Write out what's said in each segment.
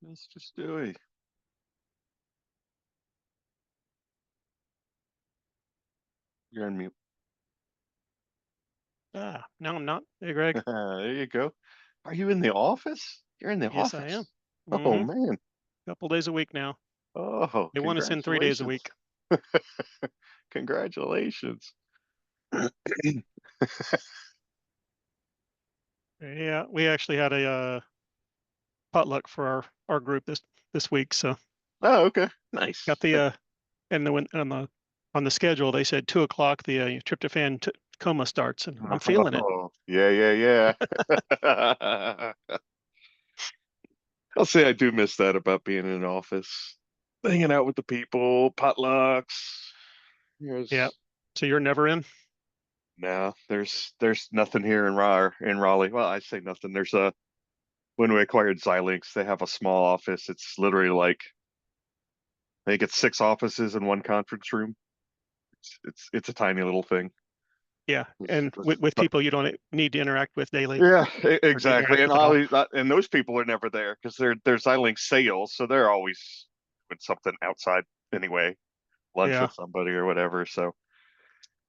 Mr. Stewie. You're on mute. No, I'm not. Hey, Greg. There you go. Are you in the office? You're in the Yes, I am. office. Oh Mm-hmm. man. Couple days a week now. Oh, They want us in 3 days a congratulations. week. Congratulations. Yeah, we actually had a potluck for our group this week. So Oh, okay. Nice. got the and the on the schedule they said 2 o'clock the tryptophan coma starts, and I'm feeling it. Oh, yeah. I'll say I do miss that about being in an office. Hanging out with the people, potlucks. Yeah. Yes. So you're never in? No, there's nothing here in Raleigh. Well, I say nothing. There's a when we acquired Xilinx, they have a small office. It's literally like I think it's 6 offices in one conference room. It's a tiny little thing. Yeah. It's- And it's with not- people you don't need to interact with daily yeah, or interact exactly. And with at all. always, and those people are never there because they're Xilinx sales, so they're always doing something outside anyway, lunch Yeah. with somebody or whatever. So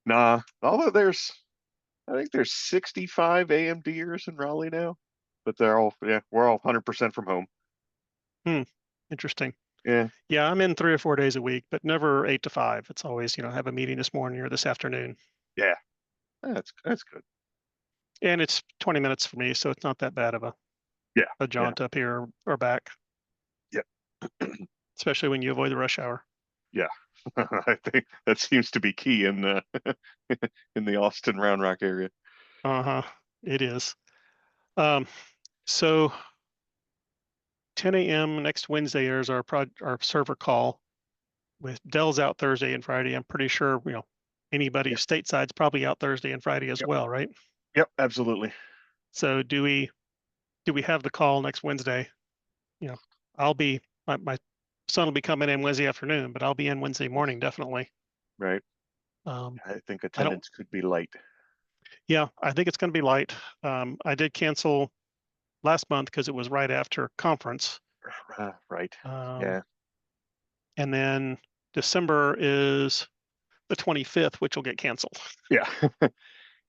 nah. Although I think there's 65 AMDers in Raleigh now, but we're all 100% from home. Hmm. Interesting. Yeah, Yeah, I'm in 3 or 4 days a week, but never 8 to 5. It's always, have a meeting this morning or this afternoon. yeah. That's good. And it's 20 minutes for me, so it's not that bad of Yeah, a yeah, jaunt up here or back, yeah, especially when you avoid the rush hour. yeah. I think that seems to be key in the in the Austin Round Rock area. Uh-huh. It is. Um, so 10 a.m. next Wednesday is our server call with Dell's out Thursday and Friday. I'm pretty sure, anybody Yep, stateside's probably out Thursday and Friday as yep, well, right? yep, absolutely. So do we have the call next Wednesday? You know, I'll be my son will be coming in Wednesday afternoon, but I'll be in Wednesday morning definitely. Right. Um, I think I don't. attendance could be light. Yeah, I think it's going to be light. I did cancel last month because it was right after conference, Right. um, Yeah. and then December is the 25th, which will get canceled. Yeah.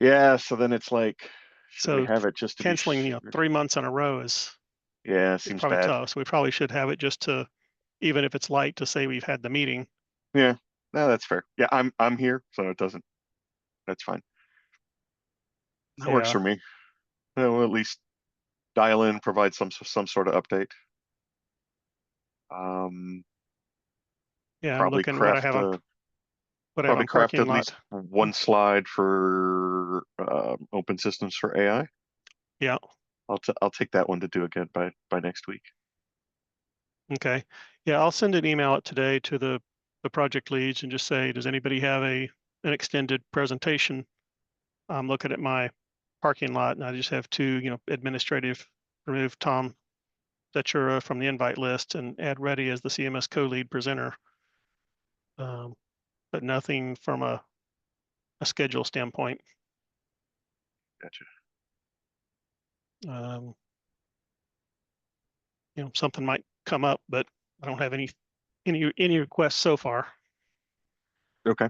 Yeah. So then it's like, should we So have it just to be canceling, sure? 3 months in a row Yeah, is seems probably bad. tough. So we probably should have it just to, even if it's light, to say we've had the meeting. Yeah. No, that's fair. Yeah, I'm here, so it doesn't. That's fine. That works Yeah, for me. We'll at least dial in, provide some sort of update. Um, yeah. I'm probably looking craft what I have probably on craft parking at lot. least one slide for open systems for AI. Yeah. I'll take that one to do again by next week. Okay. Yeah, I'll send an email out today to the project leads and just say, does anybody have an extended presentation? I'm looking at my parking lot and I just have two, administrative, remove Tom Setchura from the invite list and add Reddy as the CMS co-lead presenter. But nothing from a schedule standpoint. Gotcha. Um, something might come up, but I don't have any requests so far. Okay.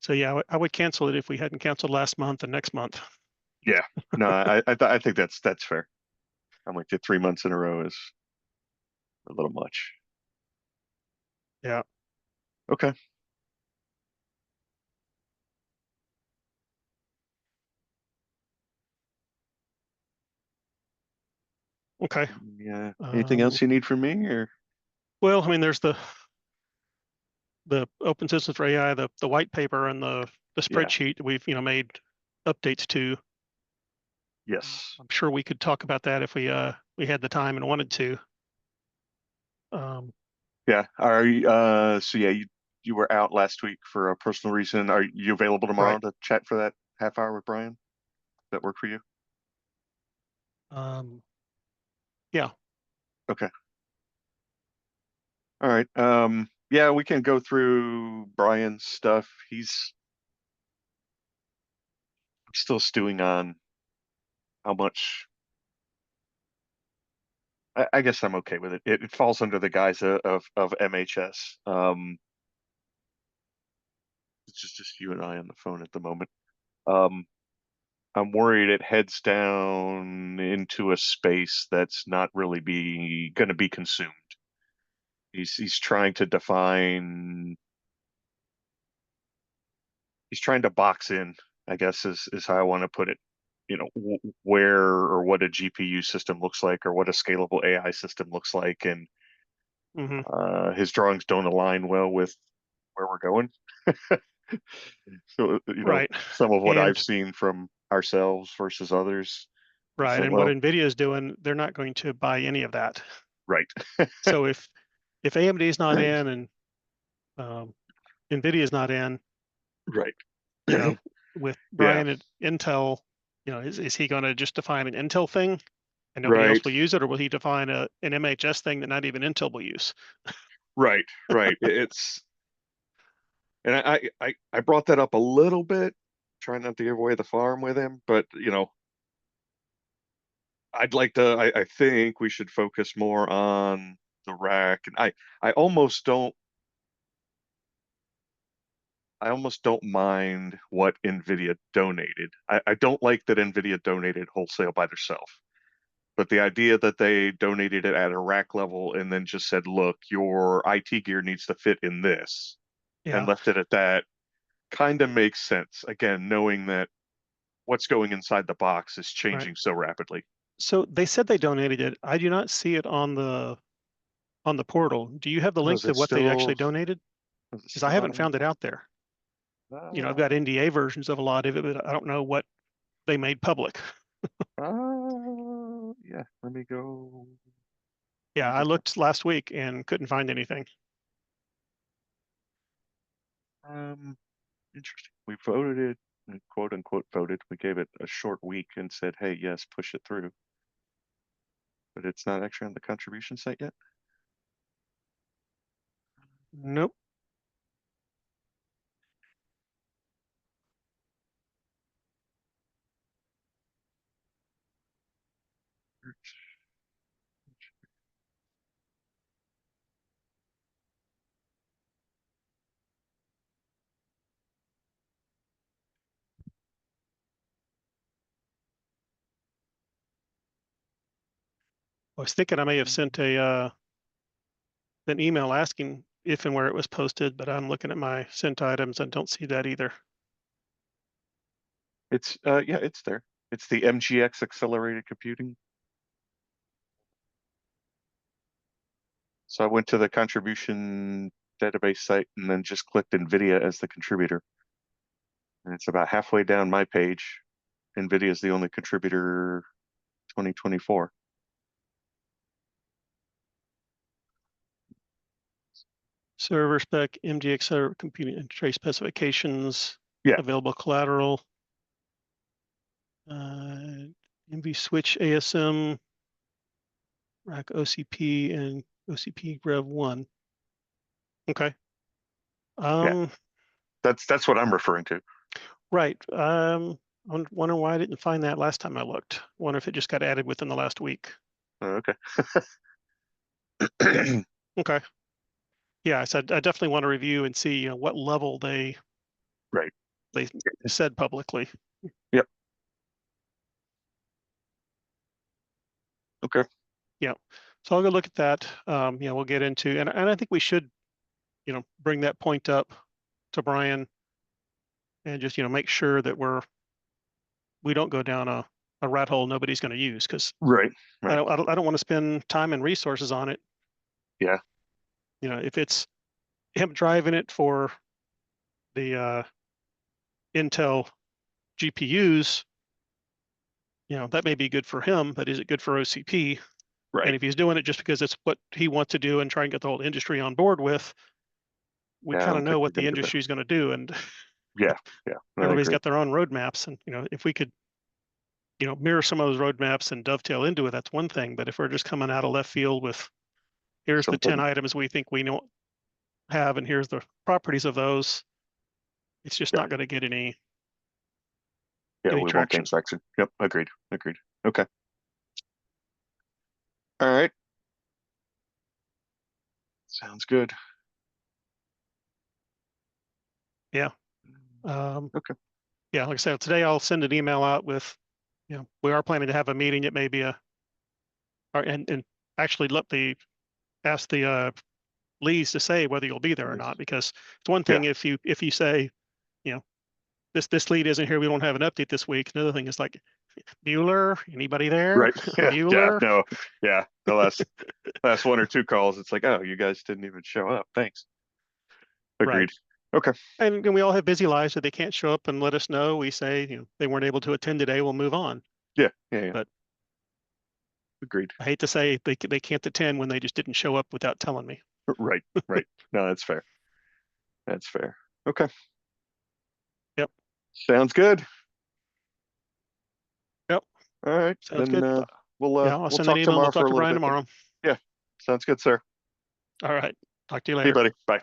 So yeah, I would cancel it if we hadn't canceled last month and next month. Yeah. No, I think that's fair. I'm like 3 months in a row is a little much. Yeah. Okay. Okay. Yeah. Anything Um, else you need from me or? well, I mean, there's the Open Systems for AI, the white paper, and the Yeah. spreadsheet that we've made updates to. Yes. I'm sure we could talk about that if we had the time and wanted to. Um, Yeah. Are you, so yeah, you were out last week for a personal reason. Are you available tomorrow right. to chat for that half hour with Brian? Does that work for you? Um, yeah. Okay. All right. Yeah, we can go through Brian's stuff. He's still stewing on how much. I guess I'm okay with it. It falls under the guise of MHS. It's just you and I on the phone at the moment. Um, I'm worried it heads down into a space that's not really going to be consumed. He's trying to define. He's trying to box in, I guess is how I want to put it. You know, where or what a GPU system looks like, or what a scalable AI system looks like, and Hmm. his drawings don't align well with where we're going. So, Right. some of what I've And seen from ourselves versus others, it's right. like, And what well, NVIDIA is doing, they're not going to buy any of that. right, So if AMD is not in and um, NVIDIA is not in, right, you know, with yeah, Brian at Intel, is he going to just define an Intel thing and nobody else right, will use it, or will he define an MHS thing that not even Intel will use? right. It's and I brought that up a little bit, trying not to give away the farm with him, but I'd like to. I think we should focus more on the rack, and I almost don't. I almost don't mind what NVIDIA donated. I don't like that NVIDIA donated wholesale by themselves. But the idea that they donated it at a rack level and then just said, look, your IT gear needs to fit in this, and Yeah, left it at that kind of makes sense. Again, knowing that what's going inside the box is right. changing so rapidly. So they said they donated it. I do not see it on the portal. Do you have the Oh, link to what they actually donated? is it Because I still haven't not in? found it out there. I've Uh, got NDA versions of a lot of it, but I don't know what they made public. yeah, let me go. Let Yeah, me I go back. looked last week and couldn't find anything. Um, Interesting. We voted it, quote unquote voted. We gave it a short week and said, hey, yes, push it through. But it's not actually on the contribution site yet. Nope. I was thinking I may have sent an email asking if and where it was posted, but I'm looking at my sent items and don't see that either. It's yeah, it's there. It's the MGX accelerated computing. So I went to the contribution database site and then just clicked NVIDIA as the contributor. And it's about halfway down my page. NVIDIA is the only contributor 2024. Server spec, MGX server computing and tray specifications, Yeah, available collateral, MV switch ASM, rack OCP, and OCP Rev 1. Okay. yeah. Um, That's what I'm referring to. right. I'm wondering why I didn't find that last time I looked. Wonder if it just got added within the last week. Okay. Okay. Yeah, so I definitely want to review and see, what level Right. they said publicly. Yep. Okay. Yeah. So I'll go look at that. We'll get into, and I think we should, bring that point up to Brian and just, make sure that we don't go down a rat hole nobody's going to use, because Right. Right. I don't want to spend time and resources on it. Yeah. If it's him driving it for the Intel GPUs, that may be good for him, but is it good for OCP? And Right. if he's doing it just because it's what he wants to do and try and get the whole industry on board with, we Yeah, I kind of don't know think we're what gonna the get there. industry is going to do. And Yeah. Yeah. I everybody's agree. got their own roadmaps. And, if we could, mirror some of those roadmaps and dovetail into it, that's one thing. But if we're just coming out of left field with, here's the 10 Something. items we think we know have, and here's the properties of those, it's just Yeah. not going to get Yeah. any We won't gain traction. traction. Yep. Agreed. Agreed. Okay. All right. Sounds good. Yeah. Okay. Yeah, like I said, today I'll send an email out with, we are planning to have a meeting. It may be and actually ask the leads to say whether you'll be there or not, because it's one Yeah. thing if you say, this lead isn't here, we don't have an update this week. Another thing is like, Bueller, anybody there? Right. Yeah. Yeah. Bueller? No. Yeah. The last one or two calls, it's like, oh, you guys didn't even show up. Thanks. Right. Agreed. Okay. And we all have busy lives, so they can't show up and let us know. We say, they weren't able to attend today, we'll move on. Yeah. Yeah. Yeah. But Agreed. I hate to say they can't attend when they just didn't show up without telling me. Right. Right. No, that's fair. That's fair. Okay. Yep. Sounds good. Yep. All right. Sounds Then good. Yeah, I'll we'll send that talk email and tomorrow we'll for talk a to little Brian bit then. tomorrow. Yeah. Sounds good, sir. All right. Talk to you See you, later. buddy. Bye.